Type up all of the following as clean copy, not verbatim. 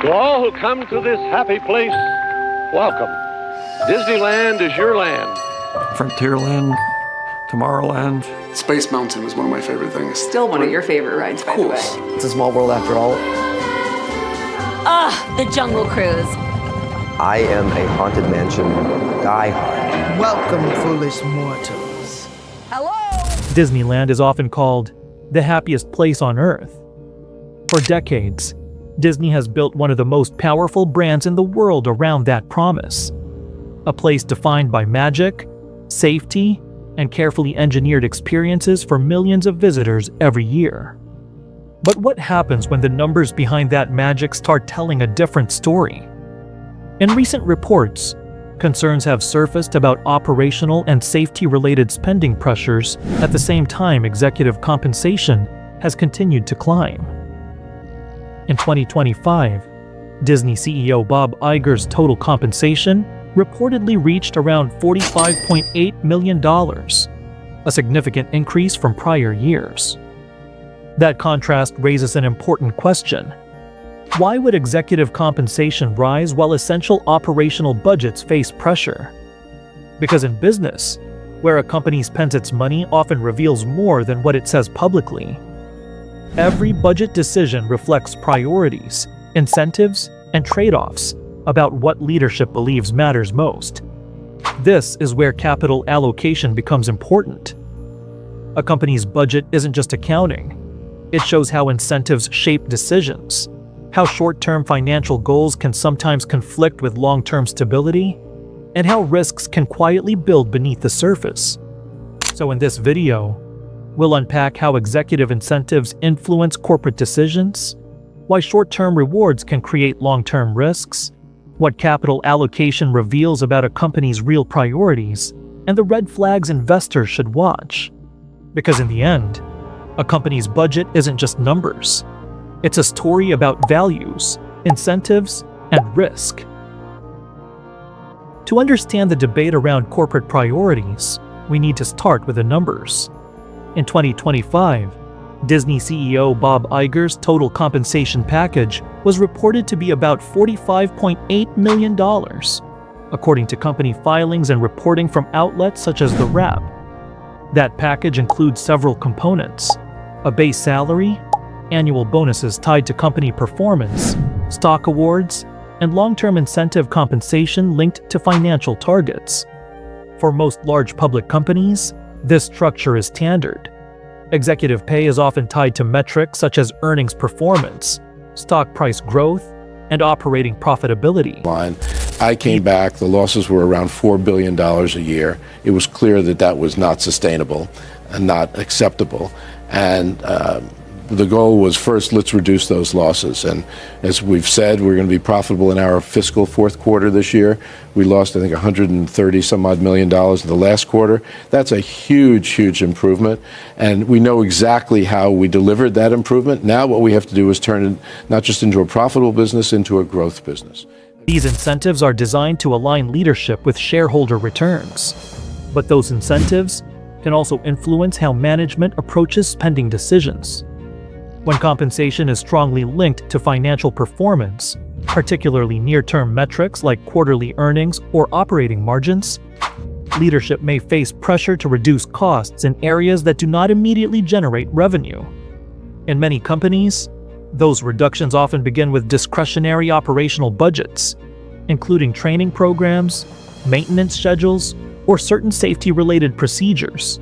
To all who come to this happy place, welcome. Disneyland is your land. Frontierland, Tomorrowland. Space Mountain was one of my favorite things. Still one of your favorite rides, by the way. It's a small world after all. The Jungle Cruise. I am a Haunted Mansion diehard. Welcome, foolish mortals. Hello! Disneyland is often called the happiest place on Earth. For decades, Disney has built one of the most powerful brands in the world around that promise. A place defined by magic, safety, and carefully engineered experiences for millions of visitors every year. But what happens when the numbers behind that magic start telling a different story? In recent reports, concerns have surfaced about operational and safety-related spending pressures at the same time executive compensation has continued to climb. In 2025, Disney CEO Bob Iger's total compensation reportedly reached around $45.8 million, a significant increase from prior years. That contrast raises an important question. Why would executive compensation rise while essential operational budgets face pressure? Because in business, where a company spends its money often reveals more than what it says publicly. Every budget decision reflects priorities, incentives, and trade-offs about what leadership believes matters most. This is where capital allocation becomes important. A company's budget isn't just accounting. It shows how incentives shape decisions, how short-term financial goals can sometimes conflict with long-term stability, and how risks can quietly build beneath the surface. So in this video, we'll unpack how executive incentives influence corporate decisions, why short-term rewards can create long-term risks, what capital allocation reveals about a company's real priorities, and the red flags investors should watch. Because in the end, a company's budget isn't just numbers. It's a story about values, incentives, and risk. To understand the debate around corporate priorities, we need to start with the numbers. In 2025, Disney CEO Bob Iger's total compensation package was reported to be about $45.8 million, according to company filings and reporting from outlets such as The Wrap. That package includes several components: a base salary, annual bonuses tied to company performance, stock awards, and long-term incentive compensation linked to financial targets. For most large public companies, this structure is standard. Executive pay is often tied to metrics such as earnings performance, stock price growth, and operating profitability. I came back, the losses were around $4 billion a year. It was clear that that was not sustainable and not acceptable. And the goal was, first, let's reduce those losses. And as we've said, we're going to be profitable in our fiscal fourth quarter this year. We lost, I think, $130 some odd million in the last quarter. That's a huge, huge improvement. And we know exactly how we delivered that improvement. Now what we have to do is turn it not just into a profitable business, into a growth business. These incentives are designed to align leadership with shareholder returns. But those incentives can also influence how management approaches spending decisions. When compensation is strongly linked to financial performance, particularly near-term metrics like quarterly earnings or operating margins, leadership may face pressure to reduce costs in areas that do not immediately generate revenue. In many companies, those reductions often begin with discretionary operational budgets, including training programs, maintenance schedules, or certain safety-related procedures.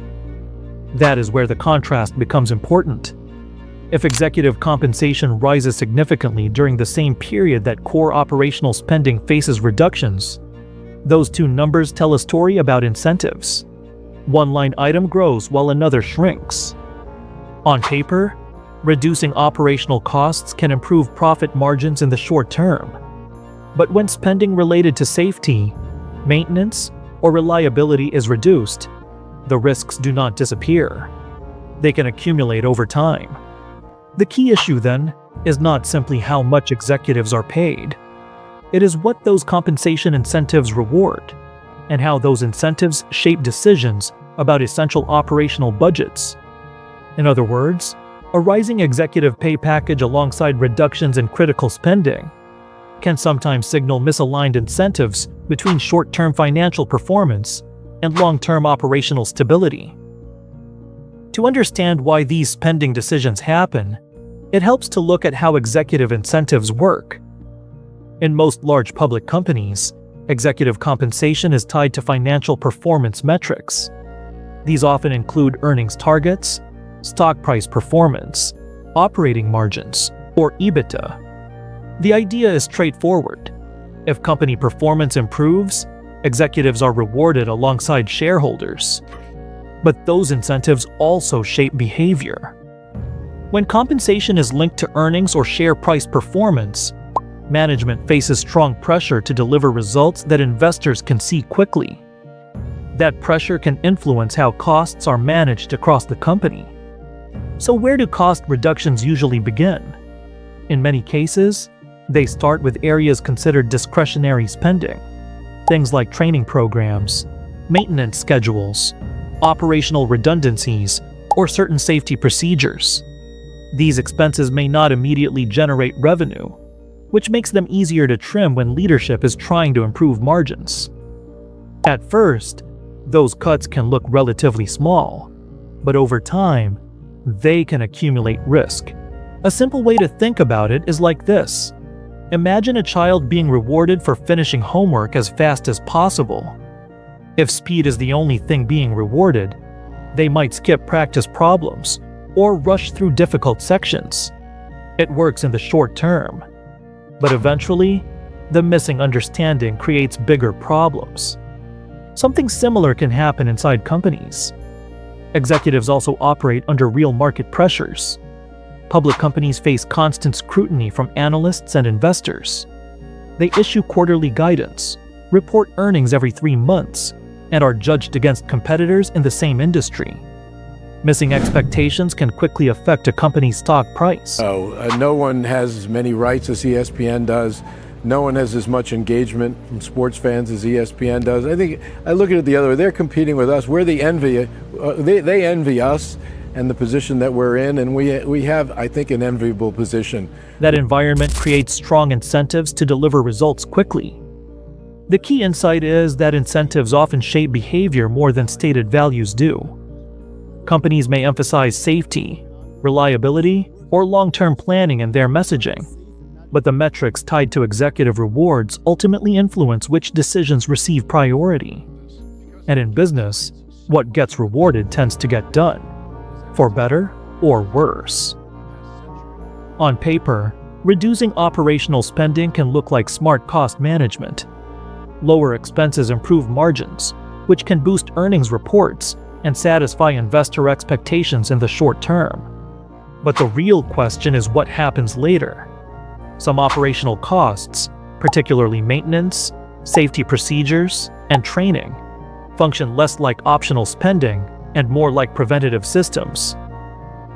That is where the contrast becomes important. If executive compensation rises significantly during the same period that core operational spending faces reductions, those two numbers tell a story about incentives. One line item grows while another shrinks. On paper, reducing operational costs can improve profit margins in the short term. But when spending related to safety, maintenance, or reliability is reduced, the risks do not disappear. They can accumulate over time. The key issue, then, is not simply how much executives are paid. It is what those compensation incentives reward, and how those incentives shape decisions about essential operational budgets. In other words, a rising executive pay package alongside reductions in critical spending can sometimes signal misaligned incentives between short-term financial performance and long-term operational stability. To understand why these spending decisions happen, it helps to look at how executive incentives work. In most large public companies, executive compensation is tied to financial performance metrics. These often include earnings targets, stock price performance, operating margins, or EBITDA. The idea is straightforward. If company performance improves, executives are rewarded alongside shareholders. But those incentives also shape behavior. When compensation is linked to earnings or share price performance, management faces strong pressure to deliver results that investors can see quickly. That pressure can influence how costs are managed across the company. So where do cost reductions usually begin? In many cases, they start with areas considered discretionary spending. Things like training programs, maintenance schedules, operational redundancies, or certain safety procedures. These expenses may not immediately generate revenue, which makes them easier to trim when leadership is trying to improve margins. At first, those cuts can look relatively small, but over time, they can accumulate risk. A simple way to think about it is like this. Imagine a child being rewarded for finishing homework as fast as possible. If speed is the only thing being rewarded, they might skip practice problems or rush through difficult sections. It works in the short term, but eventually, the missing understanding creates bigger problems. Something similar can happen inside companies. Executives also operate under real market pressures. Public companies face constant scrutiny from analysts and investors. They issue quarterly guidance, report earnings every 3 months, and are judged against competitors in the same industry. Missing expectations can quickly affect a company's stock price. No one has as many rights as ESPN does. No one has as much engagement from sports fans as ESPN does. I look at it the other way. They're competing with us. We're the envy. They envy us and the position that we're in, and we have, I think, an enviable position. That environment creates strong incentives to deliver results quickly. The key insight is that incentives often shape behavior more than stated values do. Companies may emphasize safety, reliability, or long-term planning in their messaging, but the metrics tied to executive rewards ultimately influence which decisions receive priority. And in business, what gets rewarded tends to get done, for better or worse. On paper, reducing operational spending can look like smart cost management. Lower expenses improve margins, which can boost earnings reports and satisfy investor expectations in the short term. But the real question is what happens later. Some operational costs, particularly maintenance, safety procedures, and training, function less like optional spending and more like preventative systems.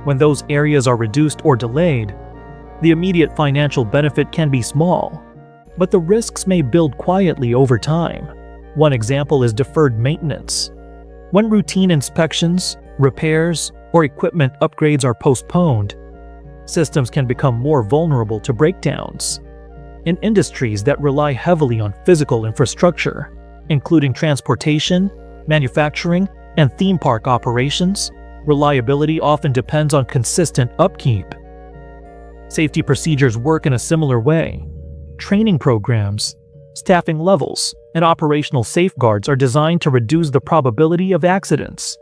When those areas are reduced or delayed, the immediate financial benefit can be small, but the risks may build quietly over time. One example is deferred maintenance. When routine inspections, repairs, or equipment upgrades are postponed, systems can become more vulnerable to breakdowns. In industries that rely heavily on physical infrastructure, including transportation, manufacturing, and theme park operations, reliability often depends on consistent upkeep. Safety procedures work in a similar way. Training programs, staffing levels, and operational safeguards are designed to reduce the probability of accidents.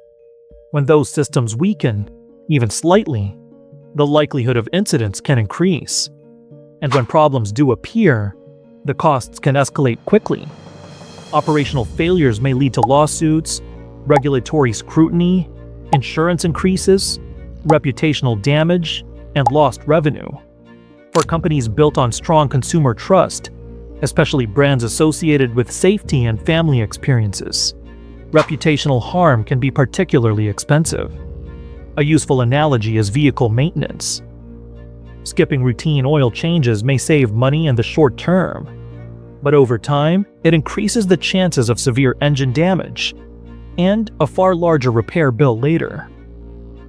When those systems weaken, even slightly, the likelihood of incidents can increase. And when problems do appear, the costs can escalate quickly. Operational failures may lead to lawsuits, regulatory scrutiny, insurance increases, reputational damage, and lost revenue. For companies built on strong consumer trust, especially brands associated with safety and family experiences, reputational harm can be particularly expensive. A useful analogy is vehicle maintenance. Skipping routine oil changes may save money in the short term, but over time, it increases the chances of severe engine damage and a far larger repair bill later.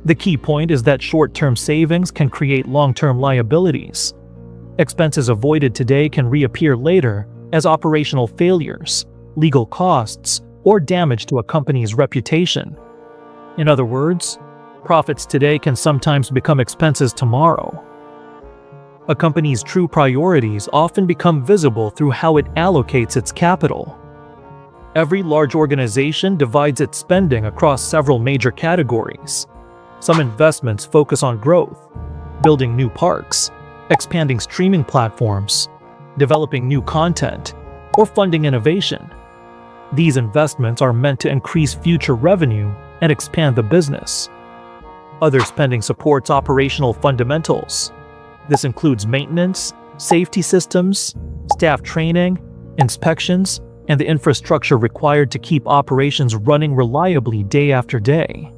The key point is that short-term savings can create long-term liabilities. Expenses avoided today can reappear later as operational failures, legal costs, or damage to a company's reputation. In other words, profits today can sometimes become expenses tomorrow. A company's true priorities often become visible through how it allocates its capital. Every large organization divides its spending across several major categories. Some investments focus on growth, building new parks, expanding streaming platforms, developing new content, or funding innovation. These investments are meant to increase future revenue and expand the business. Other spending supports operational fundamentals. This includes maintenance, safety systems, staff training, inspections, and the infrastructure required to keep operations running reliably day after day.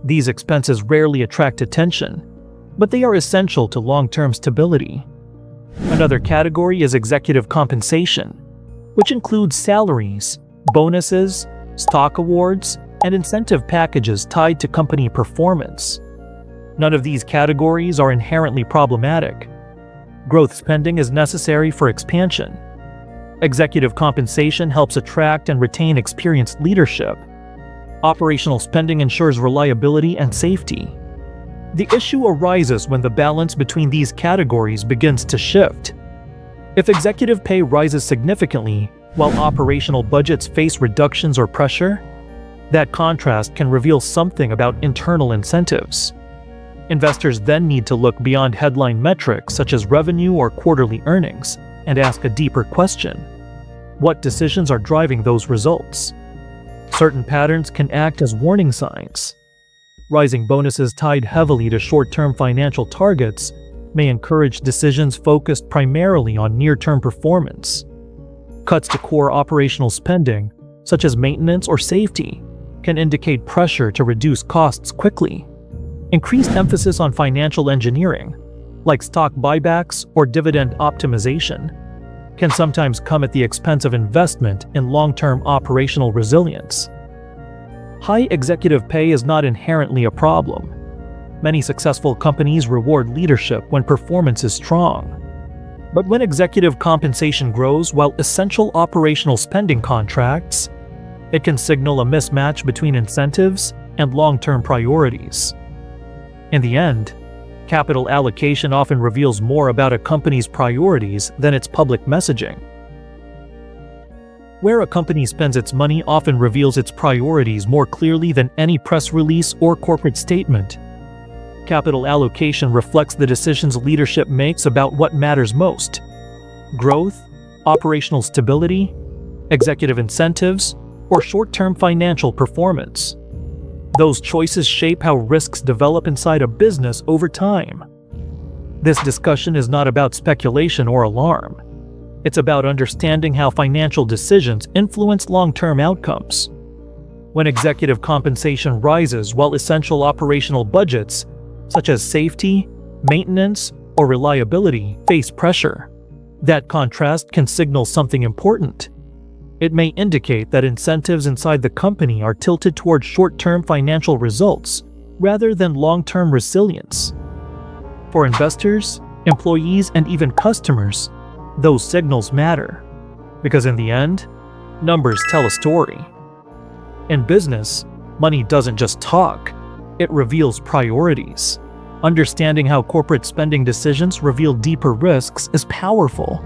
These expenses rarely attract attention, but they are essential to long-term stability. Another category is executive compensation, which includes salaries, bonuses, stock awards, and incentive packages tied to company performance. None of these categories are inherently problematic. Growth spending is necessary for expansion. Executive compensation helps attract and retain experienced leadership. Operational spending ensures reliability and safety. The issue arises when the balance between these categories begins to shift. If executive pay rises significantly while operational budgets face reductions or pressure, that contrast can reveal something about internal incentives. Investors then need to look beyond headline metrics such as revenue or quarterly earnings and ask a deeper question. What decisions are driving those results? Certain patterns can act as warning signs. Rising bonuses tied heavily to short-term financial targets may encourage decisions focused primarily on near-term performance. Cuts to core operational spending, such as maintenance or safety, can indicate pressure to reduce costs quickly. Increased emphasis on financial engineering, like stock buybacks or dividend optimization, can sometimes come at the expense of investment in long-term operational resilience. High executive pay is not inherently a problem. Many successful companies reward leadership when performance is strong. But when executive compensation grows while essential operational spending contracts, it can signal a mismatch between incentives and long-term priorities. In the end, capital allocation often reveals more about a company's priorities than its public messaging. Where a company spends its money often reveals its priorities more clearly than any press release or corporate statement. Capital allocation reflects the decisions leadership makes about what matters most: growth, operational stability, executive incentives, or short-term financial performance. Those choices shape how risks develop inside a business over time. This discussion is not about speculation or alarm. It's about understanding how financial decisions influence long-term outcomes. When executive compensation rises while essential operational budgets, such as safety, maintenance, or reliability, face pressure, that contrast can signal something important. It may indicate that incentives inside the company are tilted toward short-term financial results rather than long-term resilience. For investors, employees, and even customers, those signals matter, because in the end, numbers tell a story. In business, money doesn't just talk, it reveals priorities. Understanding how corporate spending decisions reveal deeper risks is powerful.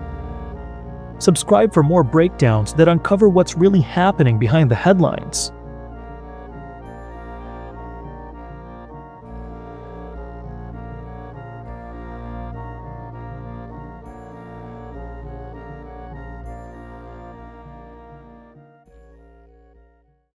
Subscribe for more breakdowns that uncover what's really happening behind the headlines.